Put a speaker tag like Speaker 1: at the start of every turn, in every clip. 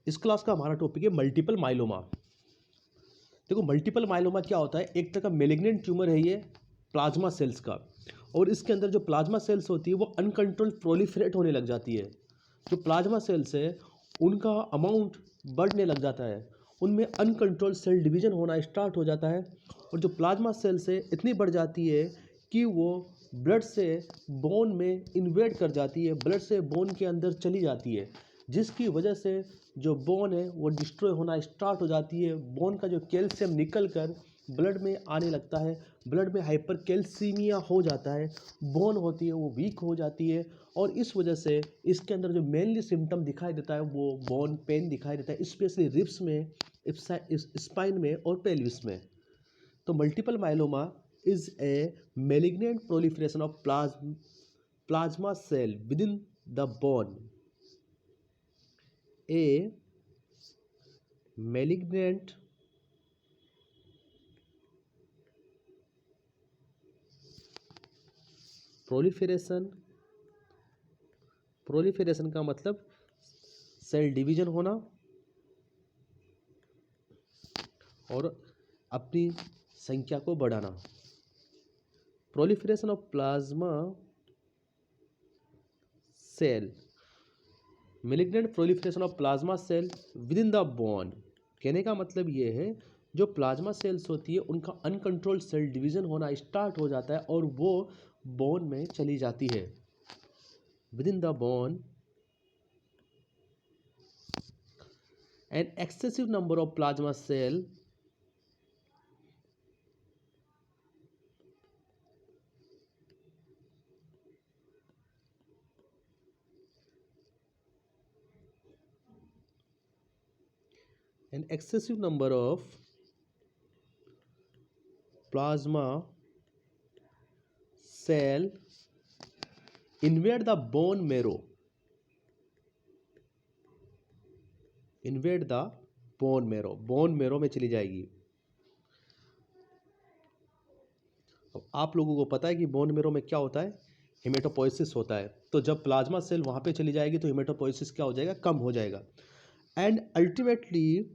Speaker 1: इस क्लास का हमारा टॉपिक है मल्टीपल माइलोमा। देखो मल्टीपल माइलोमा क्या होता है, एक तरह का मेलिग्नेंट ट्यूमर है ये प्लाज्मा सेल्स का। और इसके अंदर जो प्लाज्मा सेल्स होती है वो अनकंट्रोल प्रोलिफरेट होने लग जाती है। जो प्लाज्मा सेल्स है उनका अमाउंट बढ़ने लग जाता है, उनमें अनकंट्रोल सेल डिवीजन होना स्टार्ट हो जाता है। और जो प्लाज्मा सेल्स है इतनी बढ़ जाती है कि वो ब्लड से बोन में इन्वेड कर जाती है, ब्लड से बोन के अंदर चली जाती है, जिसकी वजह से जो बोन है वो डिस्ट्रॉय होना स्टार्ट हो जाती है। बोन का जो कैल्शियम निकल कर ब्लड में आने लगता है, ब्लड में हाइपर कैल्सीमिया हो जाता है, बोन होती है वो वीक हो जाती है। और इस वजह से इसके अंदर जो मेनली सिम्टम दिखाई देता है वो बोन पेन दिखाई देता है, स्पेशली रिब्स में, स्पाइन में और पेल्विस में। तो multiple myeloma is a malignant proliferation of plasma cell within the bone. A malignant proliferation का मतलब सेल डिवीजन होना और अपनी संख्या को बढ़ाना। Proliferation of plasma cell, malignant proliferation of plasma cell within the bone. कहने का मतलब ये है जो प्लाज्मा सेल्स होती है उनका अनकंट्रोल्ड सेल डिवीजन होना स्टार्ट हो जाता है और वो बोन में चली जाती है। Within the bone an excessive number of plasma cell an excessive number of plasma cell invade the bone marrow, invade the bone marrow में चली जाएगी। अब आप लोगों को पता है कि बोन मेरो में क्या होता है, हेमेटोपोइसिस होता है। तो जब प्लाज्मा सेल वहाँ पे चली जाएगी तो हेमेटोपोइसिस क्या हो जाएगा, कम हो जाएगा। And ultimately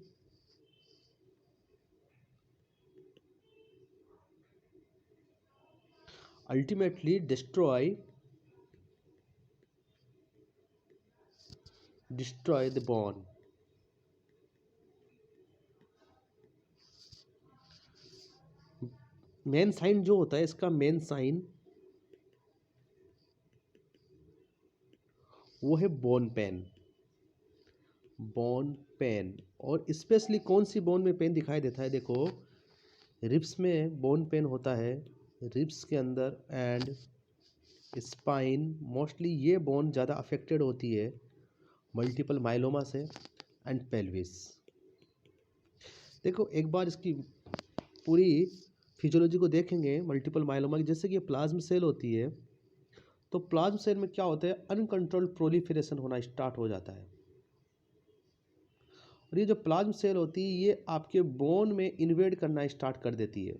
Speaker 1: destroy the bone. Main sign जो होता है इसका, मेन साइन वो है बोन पेन। और स्पेशली कौन सी बोन में पेन दिखाई देता है, देखो रिब्स में बोन पेन होता है, रिब्स के अंदर एंड स्पाइन, मोस्टली ये बोन ज़्यादा अफेक्टेड होती है मल्टीपल माइलोमा से, एंड पेल्विस। देखो एक बार इसकी पूरी फिजियोलॉजी को देखेंगे मल्टीपल माइलोमा की। जैसे कि प्लाज्मा सेल होती है तो प्लाज्मा सेल में क्या होता है, अनकंट्रोल्ड प्रोलिफरेशन होना स्टार्ट हो जाता है। और ये जो प्लाज्मा सेल होती है ये आपके बोन में इन्वेड करना स्टार्ट कर देती है,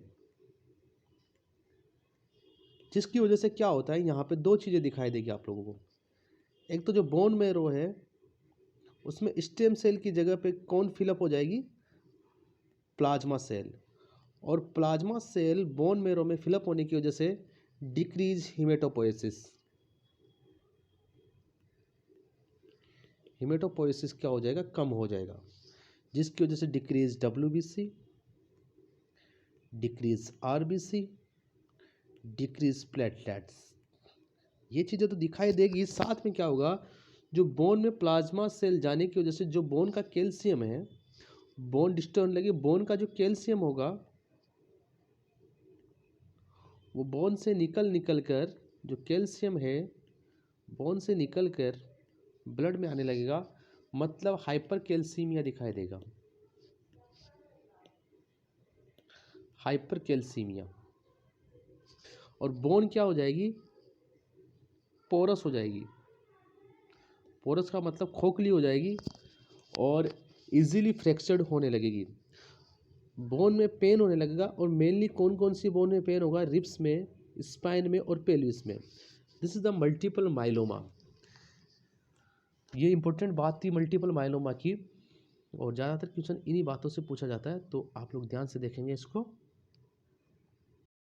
Speaker 1: जिसकी वजह से क्या होता है, यहाँ पे दो चीज़ें दिखाई देगी आप लोगों को। एक तो जो बोन मैरो है उसमें स्टेम सेल की जगह पे कौन फिलअप हो जाएगी, प्लाज्मा सेल। और प्लाज्मा सेल बोन मैरो में फिलअप होने की वजह से डिक्रीज हिमेटोपोइसिस, हिमेटोपोइसिस क्या हो जाएगा, कम हो जाएगा, जिसकी वजह से decrease WBC, decrease RBC, decrease platelets. ये चीज़ें तो दिखाई देगी। साथ में क्या होगा, जो बोन में प्लाज्मा सेल जाने की वजह से जो बोन का कैल्शियम है, बोन डिस्टर्ब होने लगे, बोन का जो कैल्शियम होगा वो बोन से निकल कर, जो कैल्शियम है बोन से निकल कर ब्लड में आने लगेगा, मतलब हाइपर कैल्सीमिया दिखाई देगा, हाइपर कैल्सीमिया। और बोन क्या हो जाएगी, पोरस हो जाएगी। पोरस का मतलब खोखली हो जाएगी और इजीली फ्रैक्चर्ड होने लगेगी। बोन में पेन होने लगेगा। और मेनली कौन कौन सी बोन में पेन होगा, रिब्स में, स्पाइन में और पेल्विस में। This is the multiple myeloma. ये इंपॉर्टेंट बात थी मल्टीपल माइलोमा की। और ज़्यादातर क्वेश्चन इन्हीं बातों से पूछा जाता है, तो आप लोग ध्यान से देखेंगे इसको।